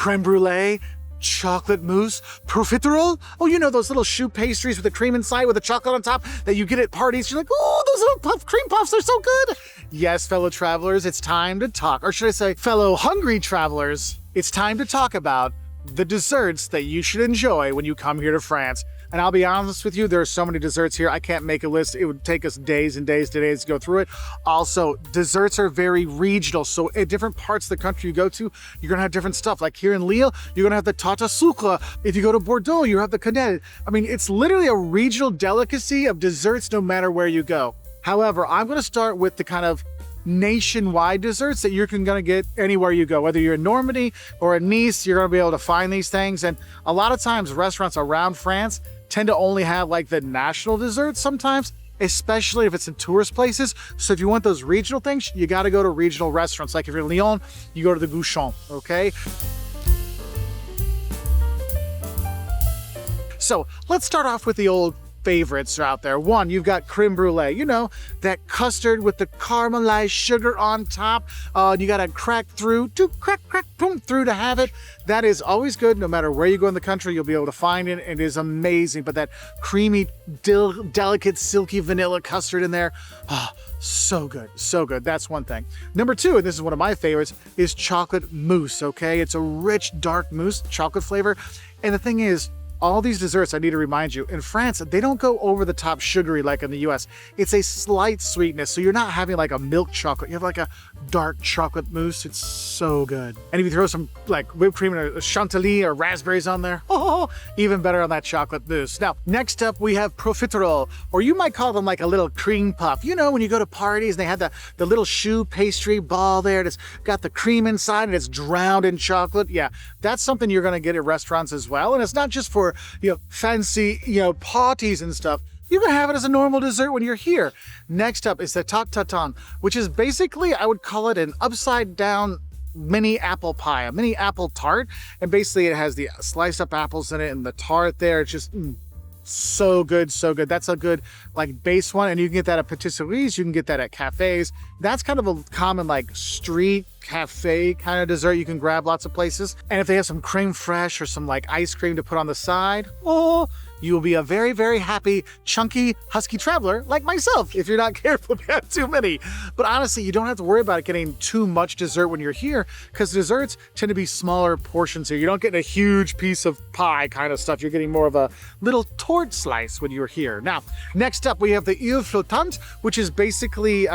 creme brulee, chocolate mousse, profiterole. Oh, you know those little choux pastries with the cream inside with the chocolate on top that you get at parties. You're like, oh, those little cream puffs, they're so good. Yes, fellow travelers, it's time to talk. Or should I say, fellow hungry travelers, it's time to talk about the desserts that you should enjoy when you come here to France. And I'll be honest with you, there are so many desserts here, I can't make a list. It would take us days and days to go through it. Also, desserts are very regional. So at different parts of the country you go to, you're gonna have different stuff. Like here in Lille, you're gonna have the tarte au sucre. If you go to Bordeaux, you have the cannelle. I mean, it's literally a regional delicacy of desserts no matter where you go. However, I'm gonna start with the kind of nationwide desserts that you're gonna get anywhere you go. Whether you're in Normandy or in Nice, you're gonna be able to find these things. And a lot of times restaurants around France tend to only have like the national desserts sometimes, especially if it's in tourist places. So if you want those regional things, you gotta go to regional restaurants. Like if you're in Lyon, you go to the Gouchon, okay? So let's start off with the old favorites out there. One, you've got creme brulee. You know, that custard with the caramelized sugar on top. You gotta crack through, crack, boom, through to have it. That is always good. No matter where you go in the country, you'll be able to find it. It is amazing. But that creamy, delicate, silky vanilla custard in there, so good, so good. That's one thing. Number two, and this is one of my favorites, is chocolate mousse, okay? It's a rich, dark mousse, chocolate flavor. And the thing is, all these desserts, I need to remind you, in France, they don't go over the top sugary like in the US. It's a slight sweetness, so you're not having like a milk chocolate. You have like a dark chocolate mousse. It's so good. And if you throw some like whipped cream and a chantilly or raspberries on there, oh, even better on that chocolate mousse. Now, next up, we have profiterole, or you might call them like a little cream puff. You know, when you go to parties and they have the little choux pastry ball there that's got the cream inside and it's drowned in chocolate. Yeah, that's something you're gonna get at restaurants as well. And it's not just for, you know, fancy, parties and stuff. You can have it as a normal dessert when you're here. Next up is the tarte tatin, which is basically, I would call it an upside down mini apple pie, a mini apple tart. And basically it has the sliced up apples in it and the tart there. It's just so good, so good. That's a good like base one. And you can get that at patisseries, you can get that at cafes. That's kind of a common like street cafe kind of dessert you can grab lots of places. And if they have some creme fraiche or some like ice cream to put on the side, oh, you will be a very, very happy, chunky, husky traveler like myself if you're not careful to have too many. But honestly, you don't have to worry about it getting too much dessert when you're here because desserts tend to be smaller portions here. You don't get a huge piece of pie kind of stuff. You're getting more of a little tort slice when you're here. Now, next up, we have the île flottante, which is basically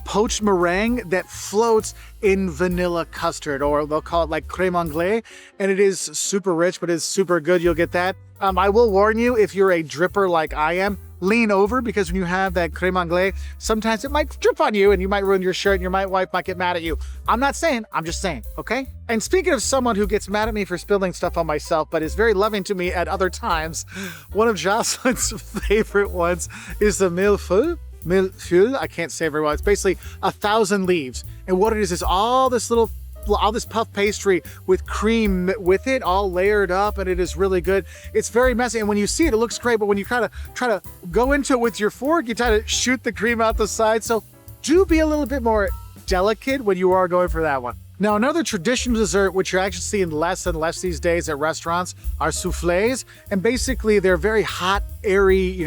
poached meringue that floats in vanilla custard, or they'll call it like creme anglaise. And it is super rich, but it's super good. You'll get that. I will warn you, if you're a dripper like I am, lean over, because when you have that creme anglaise, sometimes it might drip on you and you might ruin your shirt and your wife might get mad at you. I'm not saying, I'm just saying, okay? And speaking of someone who gets mad at me for spilling stuff on myself, but is very loving to me at other times, one of Jocelyn's favorite ones is the millefeuille. Millefeuille, I can't say very well. It's basically 1,000 leaves. And what it is all this puff pastry with cream with it, all layered up, and it is really good. It's very messy, and when you see it, it looks great, but when you try to go into it with your fork, you try to shoot the cream out the side. So do be a little bit more delicate when you are going for that one. Now, another traditional dessert, which you're actually seeing less and less these days at restaurants, are soufflés. And basically, they're very hot, airy,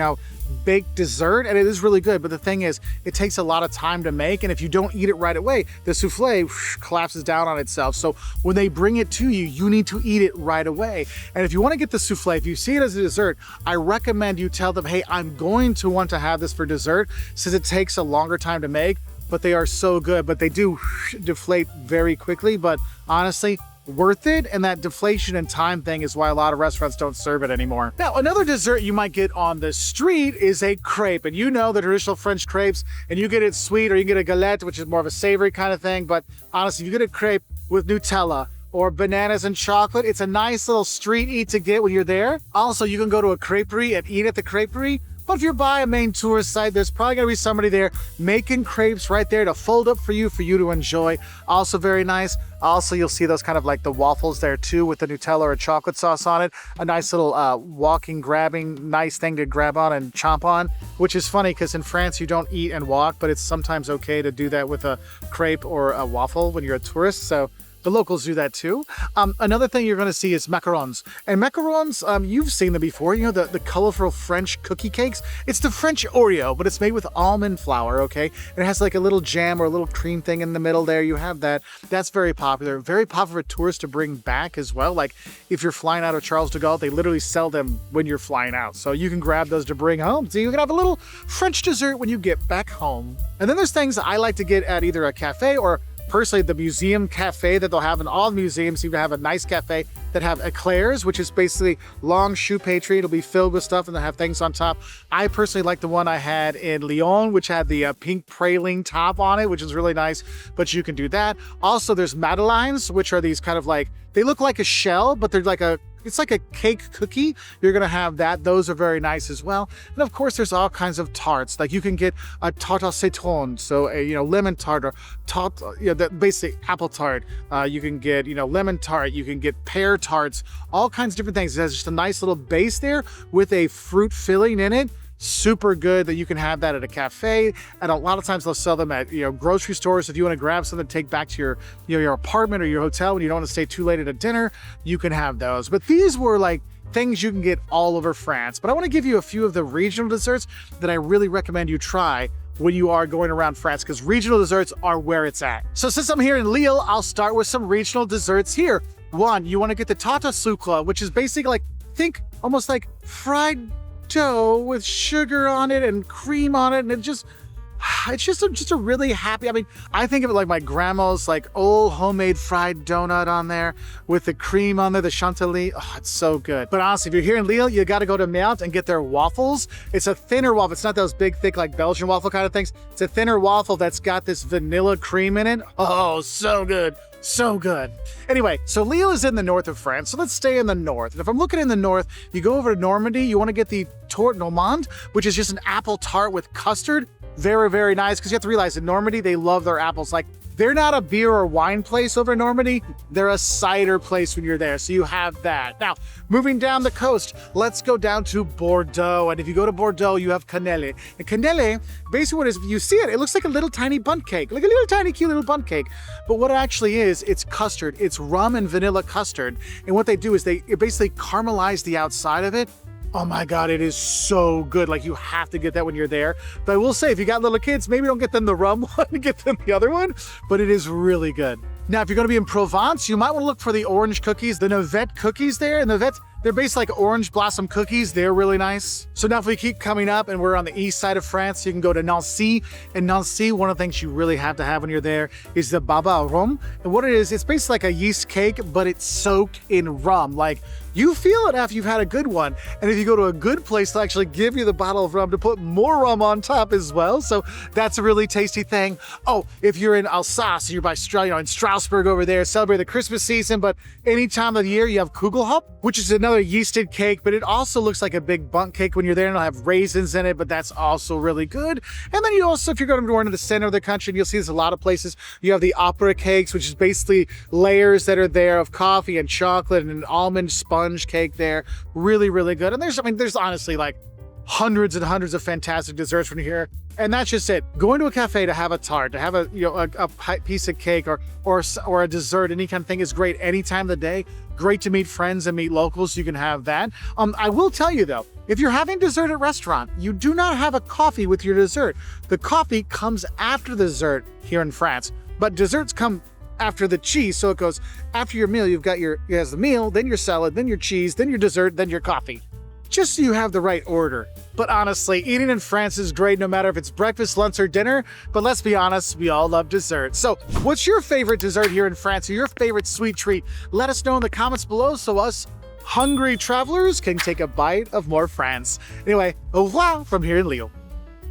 baked dessert, and it is really good. But the thing is, it takes a lot of time to make, and if you don't eat it right away, the souffle collapses down on itself. So when they bring it to you, you need to eat it right away. And if you want to get the souffle, if you see it as a dessert, I recommend you tell them, hey, I'm going to want to have this for dessert, since it takes a longer time to make, but they are so good. But they do deflate very quickly, but honestly, worth it. And that deflation and time thing is why a lot of restaurants don't serve it anymore. Now, another dessert you might get on the street is a crepe. And you know the traditional French crepes, and you get it sweet, or you get a galette, which is more of a savory kind of thing. But honestly, if you get a crepe with Nutella or bananas and chocolate, it's a nice little street eat to get when you're there. Also, you can go to a creperie and eat at the creperie. But if you're by a main tourist site, there's probably gonna be somebody there making crepes right there to fold up for you to enjoy. Also very nice. Also, you'll see those kind of like the waffles there too, with the Nutella or chocolate sauce on it. A nice little walking, grabbing, nice thing to grab on and chomp on, which is funny because in France you don't eat and walk, but it's sometimes okay to do that with a crepe or a waffle when you're a tourist. So The locals do that too. Another thing you're going to see is macarons. And macarons, you've seen them before. You know, the colorful French cookie cakes? It's the French Oreo, but it's made with almond flour, okay? And it has like a little jam or a little cream thing in the middle there. You have that. That's very popular. Very popular for tourists to bring back as well. Like if you're flying out of Charles de Gaulle, they literally sell them when you're flying out. So you can grab those to bring home. So you can have a little French dessert when you get back home. And then there's things I like to get at either a cafe or personally the museum cafe that they'll have in all the museums. You can have a nice cafe that have eclairs, which is basically long choux-pétri. It'll be filled with stuff and they'll have things on top. I personally like the one I had in Lyon, which had the pink praline top on it, which is really nice, but you can do that. Also, there's madeleines, which are these kind of like, they look like a shell, but they're like it's like a cake cookie. You're gonna have that. Those are very nice as well. And of course, there's all kinds of tarts. Like you can get a tarte au citron, so a lemon tart or tart, the basic apple tart. You can get lemon tart. You can get pear tarts. All kinds of different things. It has just a nice little base there with a fruit filling in it. Super good that you can have that at a cafe. And a lot of times they'll sell them at grocery stores. If you want to grab something to take back to your apartment or your hotel when you don't want to stay too late at a dinner, you can have those. But these were like things you can get all over France. But I want to give you a few of the regional desserts that I really recommend you try when you are going around France, because regional desserts are where it's at. So since I'm here in Lille, I'll start with some regional desserts here. One, you want to get the tarte au sucre, which is basically like, think almost like fried dough with sugar on it and cream on it, and it's just a really happy, I think of it like my grandma's like old homemade fried donut on there with the cream on there, the chantilly. Oh, it's so good. But honestly, if you're here in Lille, you got to go to Melt and get their waffles. It's a thinner waffle. It's not those big, thick, like Belgian waffle kind of things. It's a thinner waffle that's got this vanilla cream in it. Oh, so good. So good. Anyway, so Lille is in the north of France, so let's stay in the north. And if I'm looking in the north, you go over to Normandy, you want to get the Tourte Normande, which is just an apple tart with custard. Very, very nice, because you have to realize in Normandy, they love their apples. Like, they're not a beer or wine place over in Normandy. They're a cider place when you're there, so you have that. Now, moving down the coast, let's go down to Bordeaux. And if you go to Bordeaux, you have cannelle. And cannelle, basically what it is, you see it looks like a little tiny bundt cake, like a little tiny cute little bundt cake. But what it actually is, it's custard. It's rum and vanilla custard. And what they do is they basically caramelize the outside of it. Oh my God, it is so good. Like, you have to get that when you're there. But I will say, if you got little kids, maybe don't get them the rum one, get them the other one, but it is really good. Now, if you're gonna be in Provence, you might wanna look for the orange cookies, the Navette cookies there. And Navette, they're basically like orange blossom cookies. They're really nice. So now if we keep coming up and we're on the east side of France, you can go to Nancy. And Nancy, one of the things you really have to have when you're there is the baba au rhum. And what it is, it's basically like a yeast cake, but it's soaked in rum. Like, you feel it after you've had a good one. And if you go to a good place, they'll actually give you the bottle of rum to put more rum on top as well. So that's a really tasty thing. Oh, if you're in Alsace, you're by in Strasbourg over there, celebrate the Christmas season, but any time of the year, you have Kugelhop, which is another yeasted cake, but it also looks like a big bundt cake when you're there, and it'll have raisins in it, but that's also really good. And then you also, if you're going more into the center of the country, and you'll see this a lot of places, you have the opera cakes, which is basically layers that are there of coffee and chocolate and an almond sponge cake there. Really, really good. And there's honestly like hundreds and hundreds of fantastic desserts from here. And that's just it. Going to a cafe to have a tart, to have a piece of cake or a dessert, any kind of thing is great any time of the day. Great to meet friends and meet locals. You can have that. I will tell you though, if you're having dessert at a restaurant, you do not have a coffee with your dessert. The coffee comes after the dessert here in France, but desserts come after the cheese. So it goes after your meal, you has the meal, then your salad, then your cheese, then your dessert, then your coffee. Just so you have the right order. But honestly, eating in France is great no matter if it's breakfast, lunch, or dinner. But let's be honest, we all love dessert. So what's your favorite dessert here in France, or your favorite sweet treat? Let us know in the comments below so us hungry travelers can take a bite of more France. Anyway, au revoir from here in Lille.